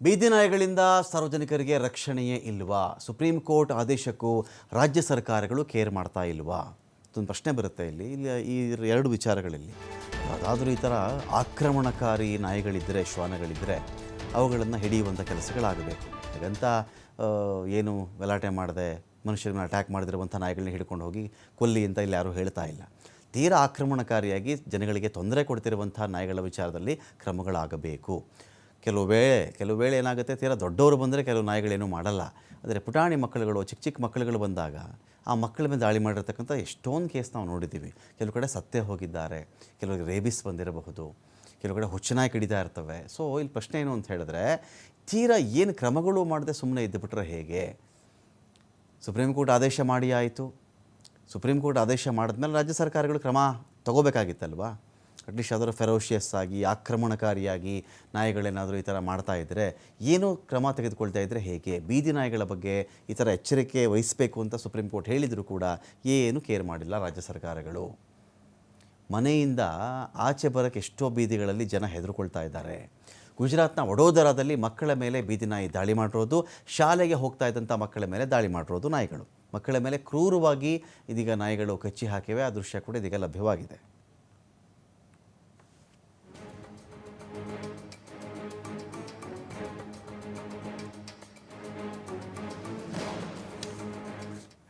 ಬೀದಿ ನಾಯಿಗಳಿಂದ ಸಾರ್ವಜನಿಕರಿಗೆ ರಕ್ಷಣೆಯೇ ಇಲ್ವಾ? ಸುಪ್ರೀಂ ಕೋರ್ಟ್ ಆದೇಶಕ್ಕೂ ರಾಜ್ಯ ಸರ್ಕಾರಗಳು ಕೇರ್ ಮಾಡ್ತಾ ಇಲ್ವಾ? ಒಂದು ಪ್ರಶ್ನೆ ಬರುತ್ತೆ ಇಲ್ಲಿ ಈ ಎರಡು ವಿಚಾರಗಳಲ್ಲಿ. ಯಾವುದಾದ್ರೂ ಈ ಥರ ಆಕ್ರಮಣಕಾರಿ ನಾಯಿಗಳಿದ್ದರೆ, ಶ್ವಾನಗಳಿದ್ದರೆ ಅವುಗಳನ್ನು ಹಿಡಿಯುವಂಥ ಕೆಲಸಗಳಾಗಬೇಕು. ಹಾಗಂತ ಏನು ಗಲಾಟೆ ಮಾಡದೆ ಮನುಷ್ಯರನ್ನ ಅಟ್ಯಾಕ್ ಮಾಡಿದಿರುವಂಥ ನಾಯಿಗಳನ್ನ ಹಿಡ್ಕೊಂಡು ಹೋಗಿ ಕೊಲ್ಲಿ ಅಂತ ಇಲ್ಲಿ ಯಾರೂ ಹೇಳ್ತಾ ಇಲ್ಲ. ತೀರಾ ಆಕ್ರಮಣಕಾರಿಯಾಗಿ ಜನಗಳಿಗೆ ತೊಂದರೆ ಕೊಡ್ತಿರುವಂಥ ನಾಯಿಗಳ ವಿಚಾರದಲ್ಲಿ ಕ್ರಮಗಳಾಗಬೇಕು. ಕೆಲವು ವೇಳೆ ಏನಾಗುತ್ತೆ, ತೀರಾ ದೊಡ್ಡವರು ಬಂದರೆ ಕೆಲವು ನಾಯಿಗಳೇನೂ ಮಾಡಲ್ಲ. ಆದರೆ ಪುಟಾಣಿ ಮಕ್ಕಳುಗಳು, ಚಿಕ್ಕ ಮಕ್ಕಳುಗಳು ಬಂದಾಗ ಆ ಮಕ್ಕಳ ಮೇಲೆ ದಾಳಿ ಮಾಡಿರ್ತಕ್ಕಂಥ ಎಷ್ಟೊಂದು ಕೇಸ್ ನಾವು ನೋಡಿದ್ದೀವಿ. ಕೆಲವು ಕಡೆ ಸತ್ತೇ ಹೋಗಿದ್ದಾರೆ, ಕೆಲವರಿಗೆ ರೇಬಿಸ್ ಬಂದಿರಬಹುದು, ಕೆಲವು ಕಡೆ ಹುಚ್ಚನಾಯಿ ಕಡಿತಾ ಇರ್ತವೆ. ಸೊ ಇಲ್ಲಿ ಪ್ರಶ್ನೆ ಏನು ಅಂತ ಹೇಳಿದ್ರೆ, ತೀರಾ ಏನು ಕ್ರಮಗಳು ಮಾಡದೆ ಸುಮ್ಮನೆ ಇದ್ದುಬಿಟ್ರೆ ಹೇಗೆ? ಸುಪ್ರೀಂ ಕೋರ್ಟ್ ಆದೇಶ ಮಾಡಿ ಆಯಿತು. ಸುಪ್ರೀಂ ಕೋರ್ಟ್ ಆದೇಶ ಮಾಡಿದ್ಮೇಲೆ ರಾಜ್ಯ ಸರ್ಕಾರಗಳು ಕ್ರಮ ತಗೋಬೇಕಾಗಿತ್ತಲ್ವಾ? ಅಟ್ಲೀಸ್ಟ್ ಯಾವ್ದಾದ್ರು ಫೆರೋಷಿಯಸ್ ಆಗಿ, ಆಕ್ರಮಣಕಾರಿಯಾಗಿ ನಾಯಿಗಳೇನಾದರೂ ಈ ಥರ ಮಾಡ್ತಾ ಇದ್ದರೆ ಏನು ಕ್ರಮ ತೆಗೆದುಕೊಳ್ತಾ ಇದ್ದರೆ ಹೇಗೆ? ಬೀದಿ ನಾಯಿಗಳ ಬಗ್ಗೆ ಈ ಥರ ಎಚ್ಚರಿಕೆ ವಹಿಸಬೇಕು ಅಂತ ಸುಪ್ರೀಂ ಕೋರ್ಟ್ ಹೇಳಿದರೂ ಕೂಡ ಏನು ಕೇರ್ ಮಾಡಿಲ್ಲ ರಾಜ್ಯ ಸರ್ಕಾರಗಳು. ಮನೆಯಿಂದ ಆಚೆ ಬರೋಕ್ಕೆ ಎಷ್ಟೋ ಬೀದಿಗಳಲ್ಲಿ ಜನ ಹೆದರ್ಕೊಳ್ತಾ ಇದ್ದಾರೆ. ಗುಜರಾತ್ನ ವಡೋದರಾದಲ್ಲಿ ಮಕ್ಕಳ ಮೇಲೆ ಬೀದಿ ನಾಯಿ ದಾಳಿ ಮಾಡಿರೋದು, ಶಾಲೆಗೆ ಹೋಗ್ತಾ ಇದ್ದಂಥ ಮಕ್ಕಳ ಮೇಲೆ ದಾಳಿ ಮಾಡಿರೋದು ನಾಯಿಗಳು. ಮಕ್ಕಳ ಮೇಲೆ ಕ್ರೂರವಾಗಿ ಇದೀಗ ನಾಯಿಗಳು ಕಚ್ಚಿ ಹಾಕಿವೆ. ಆ ದೃಶ್ಯ ಕೂಡ ಇದೀಗ ಲಭ್ಯವಾಗಿದೆ.